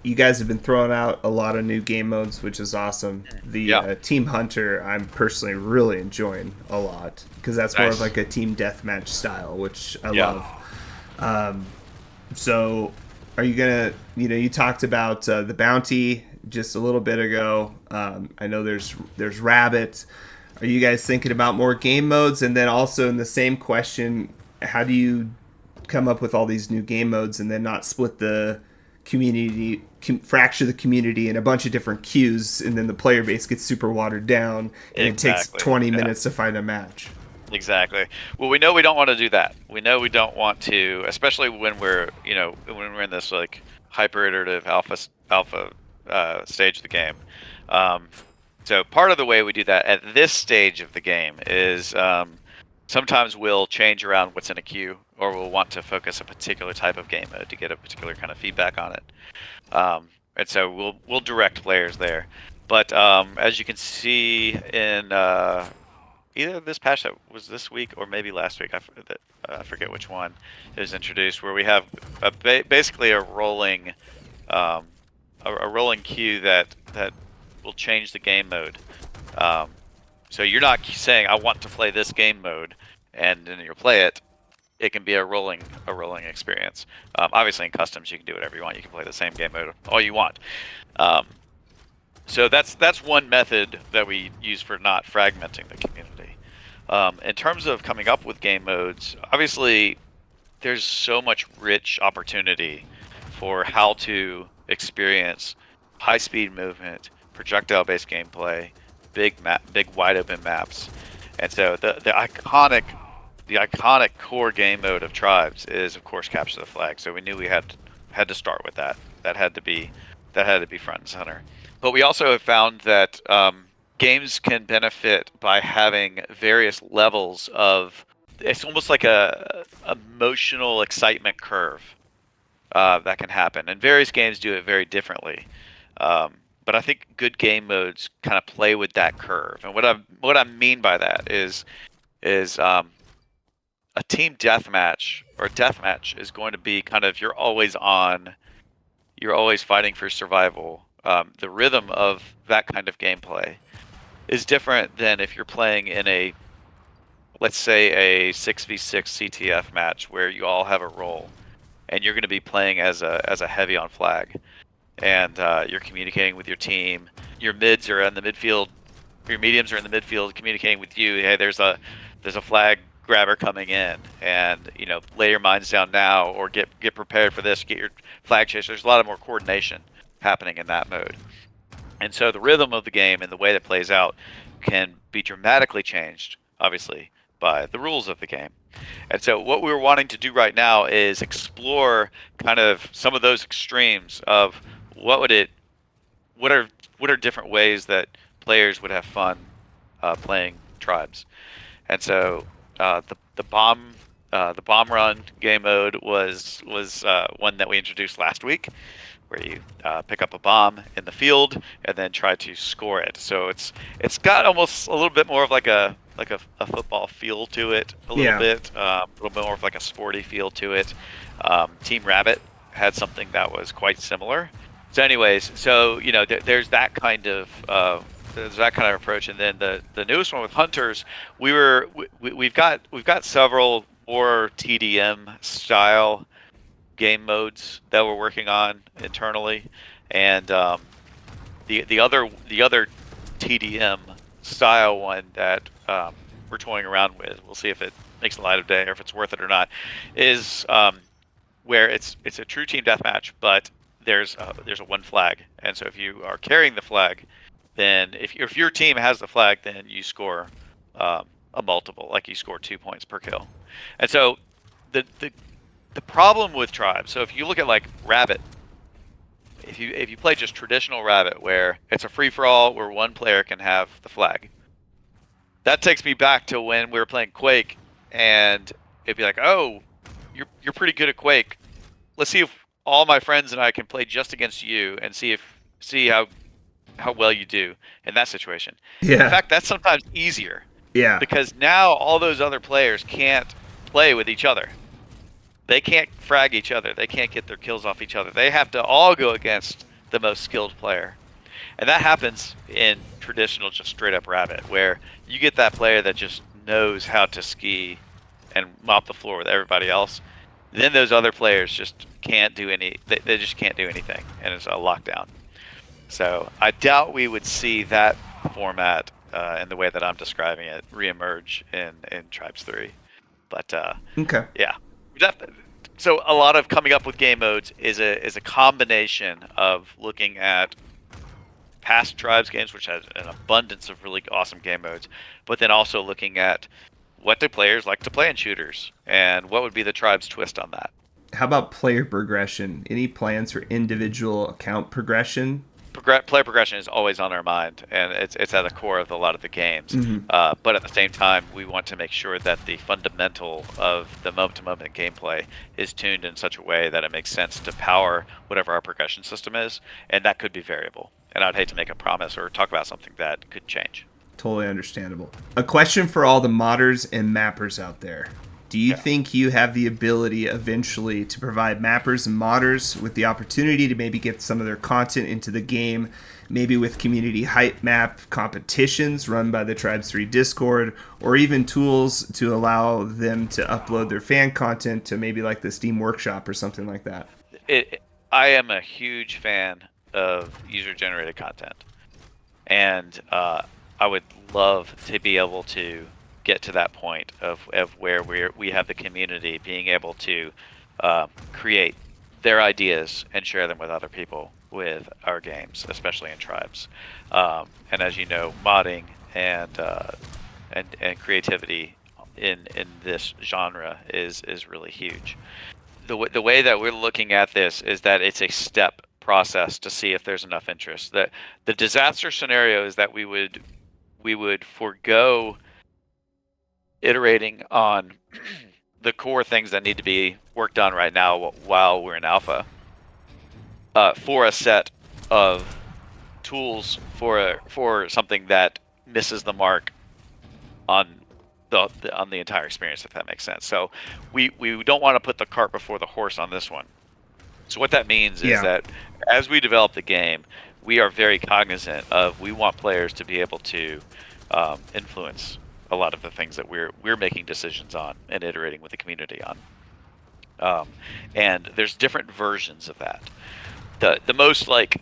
you guys have been throwing out a lot of new game modes, which is awesome. The Team Hunter, I'm personally really enjoying a lot, because that's more of like a team deathmatch style, which I love. So are you gonna, you talked about the bounty just a little bit ago. I know there's Rabbit. Are you guys thinking about more game modes? And then also in the same question, how do you come up with all these new game modes and then not split the community, fracture the community in a bunch of different queues, and then the player base gets super watered down and it takes 20 minutes to find a match? Exactly. Well, we know we don't want to do that. We know we don't want to, especially when we're in this like hyper iterative alpha stage of the game. So part of the way we do that at this stage of the game is sometimes we'll change around what's in a queue, or we'll want to focus a particular type of game mode to get a particular kind of feedback on it. And so we'll direct players there. But as you can see in either this patch that was this week or maybe last week, I forget which one, it was introduced, where we have basically a rolling queue that will change the game mode. So you're not saying I want to play this game mode and then you'll play it. It can be a rolling experience. Obviously in customs you can do whatever you want. You can play the same game mode all you want. So that's one method that we use for not fragmenting the community. In terms of coming up with game modes, obviously there's so much rich opportunity for how to experience high-speed movement, projectile-based gameplay, big wide open maps. And so the iconic core game mode of Tribes is of course capture the flag. So we knew we had to start with that. That had to be front and center. But we also have found that games can benefit by having various levels of. It's almost like a emotional excitement curve that can happen, and various games do it very differently. But I think good game modes kind of play with that curve, and what I mean by that is a team deathmatch or deathmatch is going to be kind of you're always on, you're always fighting for survival. The rhythm of that kind of gameplay is different than if you're playing in a, let's say, a 6v6 CTF match where you all have a role, and you're going to be playing as a heavy on flag, and you're communicating with your team. Your mids are in the midfield, your mediums are in the midfield communicating with you. Hey, there's a flag grabber coming in, and lay your mines down now, or get prepared for this. Get your flag chaser. There's a lot of more coordination happening in that mode, and so the rhythm of the game and the way that plays out can be dramatically changed, obviously, by the rules of the game. And so what we were wanting to do right now is explore kind of some of those extremes of what are different ways that players would have fun playing Tribes. And so the bomb run game mode was one that we introduced last week, where you pick up a bomb in the field and then try to score it. So it's got almost a little bit more of like a football feel to it, a little bit more of like a sporty feel to it. Team Rabbit had something that was quite similar. So anyways, there's that kind of approach, and then the newest one with Hunters, we've got several more TDM style game modes that we're working on internally, and the other TDM style one that we're toying around with, we'll see if it makes the light of day or if it's worth it or not, is where it's a true team deathmatch, but there's a one flag, and so if you are carrying the flag, then if your team has the flag, then you score a multiple, like you score 2 points per kill. And so the problem with Tribes, so if you look at like Rabbit, if you play just traditional Rabbit, where it's a free for all, where one player can have the flag, that takes me back to when we were playing Quake, and it'd be like, oh, you're pretty good at Quake. Let's see if all my friends and I can play just against you and see how well you do in that situation. Yeah. In fact, that's sometimes easier. Yeah. Because now all those other players can't play with each other. They can't frag each other. They can't get their kills off each other. They have to all go against the most skilled player. And that happens in traditional, just straight up Rabbit, where you get that player that just knows how to ski and mop the floor with everybody else. Then those other players just can't do they just can't do anything, and it's a lockdown. So I doubt we would see that format in the way that I'm describing it reemerge in Tribes 3. But okay. Yeah. So a lot of coming up with game modes is a combination of looking at past Tribes games, which has an abundance of really awesome game modes, but then also looking at what do players like to play in shooters, and what would be the Tribes twist on that. How about player progression? Any plans for individual account progression? Player progression is always on our mind, and it's at the core of a lot of the games. Mm-hmm. But at the same time, we want to make sure that the fundamental of the moment-to-moment gameplay is tuned in such a way that it makes sense to power whatever our progression system is, and that could be variable. And I'd hate to make a promise or talk about something that could change. Totally understandable. A question for all the modders and mappers out there. Do you think you have the ability eventually to provide mappers and modders with the opportunity to maybe get some of their content into the game, maybe with community hype map competitions run by the Tribes 3 Discord, or even tools to allow them to upload their fan content to maybe like the Steam Workshop or something like that? I am a huge fan of user-generated content, and I would love to be able to get to that point of where we have the community being able to create their ideas and share them with other people. with our games, especially in tribes. And as you know, modding and creativity in this genre is really huge. The way that we're looking at this is that it's a step process to see if there's enough interest. That the disaster scenario is that we would forego iterating on the core things that need to be worked on right now while we're in alpha, for a set of tools for something that misses the mark on the entire experience, if that makes sense. So we don't want to put the cart before the horse on this one. So what that means is that as we develop the game, we are very cognizant of, we want players to be able to influence a lot of the things that we're making decisions on and iterating with the community on. And there's different versions of that. The most like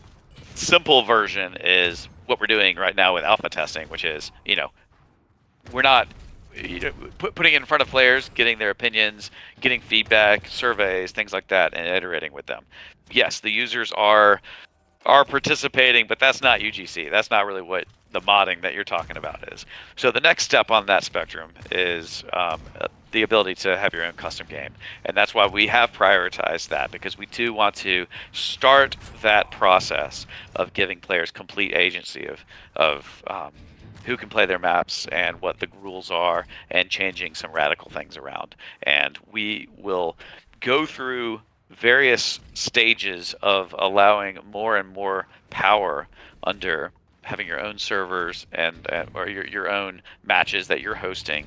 simple version is what we're doing right now with alpha testing, which is, we're not putting it in front of players, getting their opinions, getting feedback, surveys, things like that, and iterating with them. Yes, the users are participating, but that's not UGC. That's not really what the modding that you're talking about is. So the next step on that spectrum is the ability to have your own custom game. And that's why we have prioritized that, because we do want to start that process of giving players complete agency of who can play their maps and what the rules are, and changing some radical things around. And we will go through various stages of allowing more and more power under having your own servers and or your own matches that you're hosting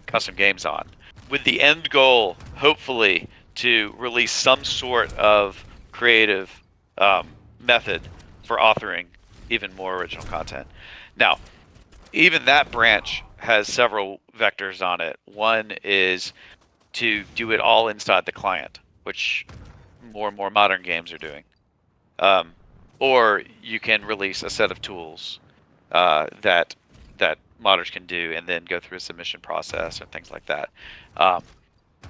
custom games on, with the end goal, hopefully, to release some sort of creative method for authoring even more original content. Now, even that branch has several vectors on it. One is to do it all inside the client, which more and more modern games are doing. Or you can release a set of tools that modders can do, and then go through a submission process and things like that.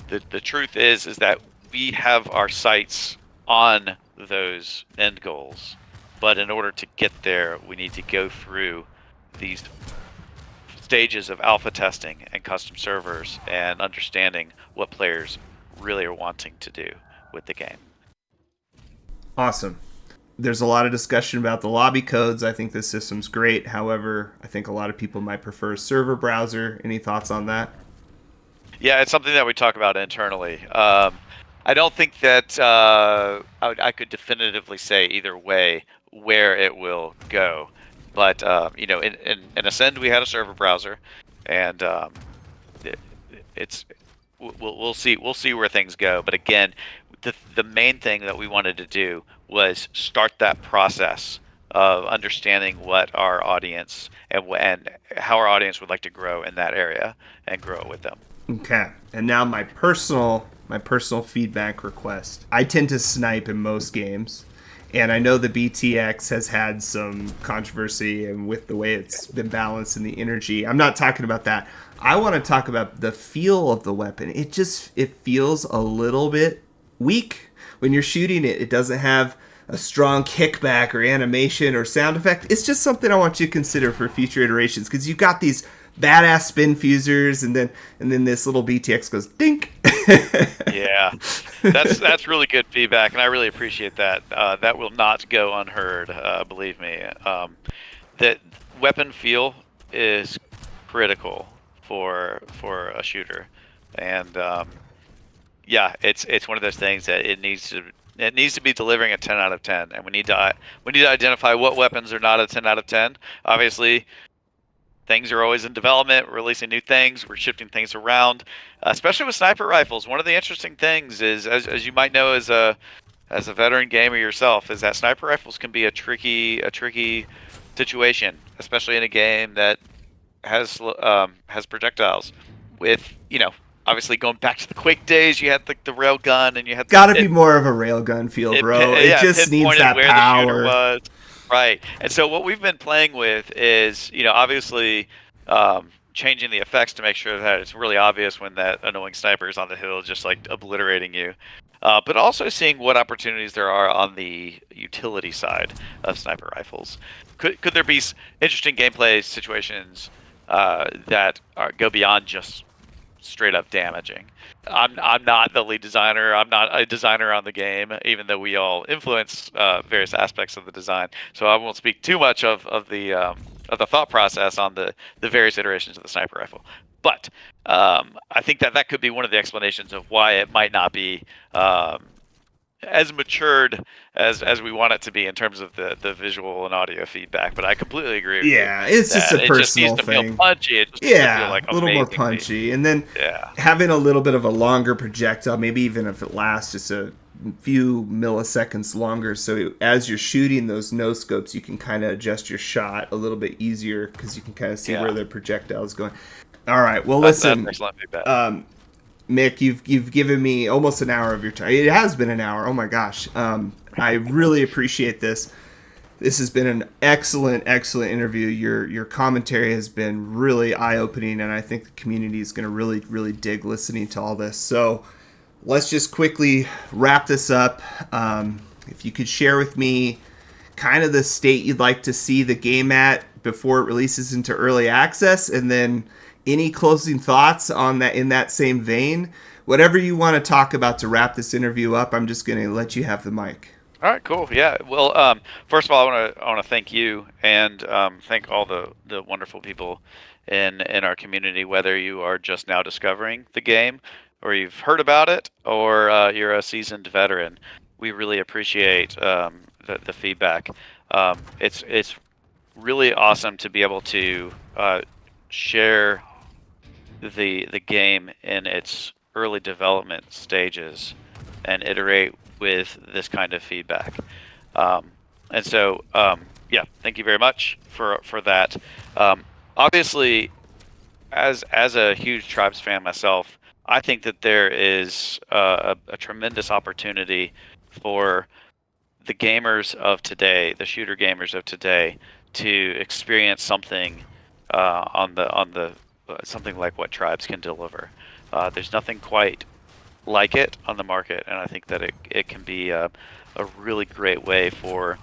The truth is that we have our sights on those end goals, but in order to get there, we need to go through these stages of alpha testing and custom servers and understanding what players really are wanting to do with the game. Awesome. There's a lot of discussion about the lobby codes. I think this system's great. However, I think a lot of people might prefer server browser. Any thoughts on that? Yeah, it's something that we talk about internally. I don't think that I could definitively say either way where it will go. But in Ascend we had a server browser, and we'll see where things go. But again, the main thing that we wanted to do was start that process of understanding what our audience and how our audience would like to grow in that area, and grow it with them. Okay. And now my personal feedback request. I tend to snipe in most games. And I know the BTX has had some controversy and with the way it's been balanced and the energy. I'm not talking about that. I want to talk about the feel of the weapon. It feels a little bit weak when you're shooting it. It doesn't have a strong kickback or animation or sound effect. It's just something I want you to consider for future iterations, because you've got these badass spin fusers, and then this little BTX goes dink. Yeah, that's really good feedback, and I really appreciate that. That will not go unheard, believe me. That weapon feel is critical for a shooter, and yeah, it's one of those things that it needs to be delivering a 10 out of 10, and we need to identify what weapons are not a 10 out of 10. Obviously, things are always in development. We're releasing new things. We're shifting things around, especially with sniper rifles. One of the interesting things is, as you might know as a veteran gamer yourself, is that sniper rifles can be a tricky situation, especially in a game that has projectiles. With obviously going back to the Quake days, you had the rail gun, and you had gotta be more of a railgun feel, bro. It just needs that where power. The shooter was. Right. And so what we've been playing with is, obviously, changing the effects to make sure that it's really obvious when that annoying sniper is on the hill, just like obliterating you. But also seeing what opportunities there are on the utility side of sniper rifles. Could there be interesting gameplay situations that go beyond just straight up damaging? I'm not the lead designer. I'm not a designer on the game, even though we all influence various aspects of the design. So I won't speak too much of the thought process on the various iterations of the sniper rifle. But I think that could be one of the explanations of why it might not be as matured as we want it to be in terms of the visual and audio feedback. But I completely agree with you. Yeah, it's just a it just personal needs to thing. feel punchy. It just needs to feel like a little more amazingly. punchy, and then Yeah. having a little bit of a longer projectile, maybe even if it lasts just a few milliseconds longer, so as you're shooting those no scopes, you can kind of adjust your shot a little bit easier because you can kind of see where the projectile is going. All right, well, listen, That's excellent feedback. Mick, you've given me almost an hour of your time. It has been an hour. Oh my gosh. I really appreciate this. This has been an excellent interview. Your commentary has been really eye-opening, and I think the community is going to really dig listening to all this. So let's just quickly wrap this up. If you could share with me kind of the state you'd like to see the game at before it releases into early access, and then any closing thoughts on that in that same vein? Whatever you want to talk about to wrap this interview up, I'm just going to let you have the mic. All right, cool. Yeah. Well, first of all, I want to thank you and thank all the wonderful people in our community. Whether you are just now discovering the game, or you've heard about it, or you're a seasoned veteran, we really appreciate the feedback. It's really awesome to be able to share the game in its early development stages and iterate with this kind of feedback. And so, yeah, thank you very much for that. Obviously, as a huge Tribes fan myself, I think that there is a tremendous opportunity for the gamers of today, the shooter gamers of today, to experience something on the something like what Tribes can deliver. There's nothing quite like it on the market, and I think that it can be a really great way for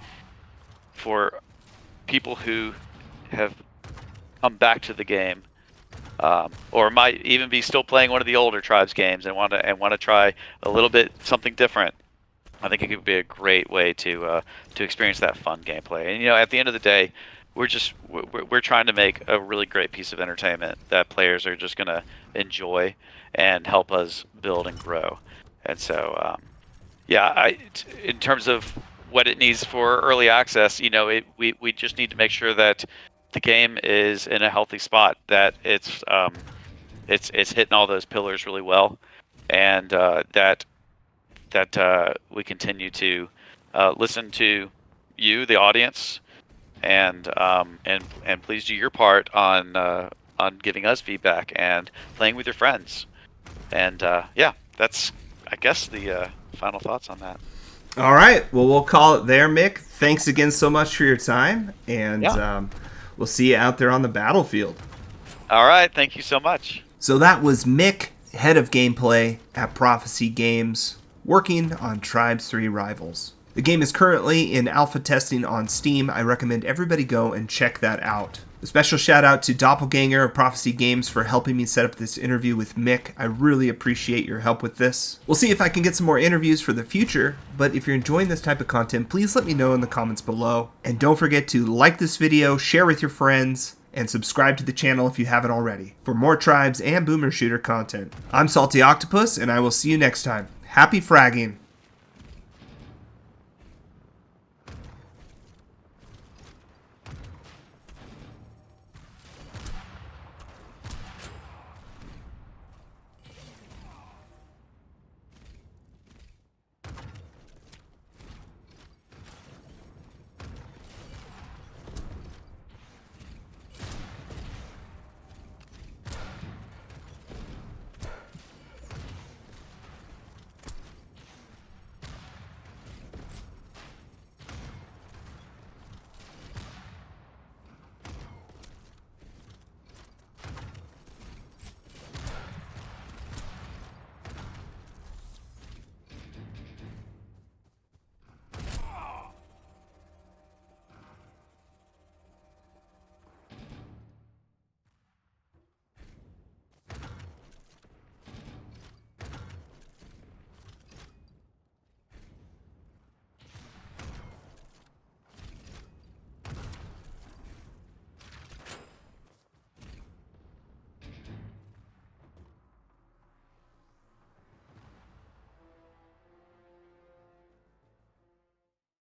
people who have come back to the game, or might even be still playing one of the older Tribes games and want to try a little bit something different. I think it could be a great way to experience that fun gameplay. And at the end of the day, we're trying to make a really great piece of entertainment that players are just going to enjoy and help us build and grow. And so, yeah, in terms of what it needs for early access, we just need to make sure that the game is in a healthy spot, that it's hitting all those pillars really well, and that we continue to listen to you, the audience, and please do your part on giving us feedback and playing with your friends. And yeah, that's, I guess, the final thoughts on that. All right, well, we'll call it there, Mick. Thanks again so much for your time, and we'll see you out there on the battlefield. All right, thank you so much. So that was Mick, head of gameplay at Prophecy Games, working on Tribes 3 Rivals. The game is currently in alpha testing on Steam. I recommend everybody go and check that out. A special shout out to Doppelganger of Prophecy Games for helping me set up this interview with Mick. I really appreciate your help with this. We'll see if I can get some more interviews for the future, but if you're enjoying this type of content, please let me know in the comments below. And don't forget to like this video, share with your friends, and subscribe to the channel if you haven't already for more Tribes and Boomer Shooter content. I'm SaltyOctopus, and I will see you next time. Happy fragging!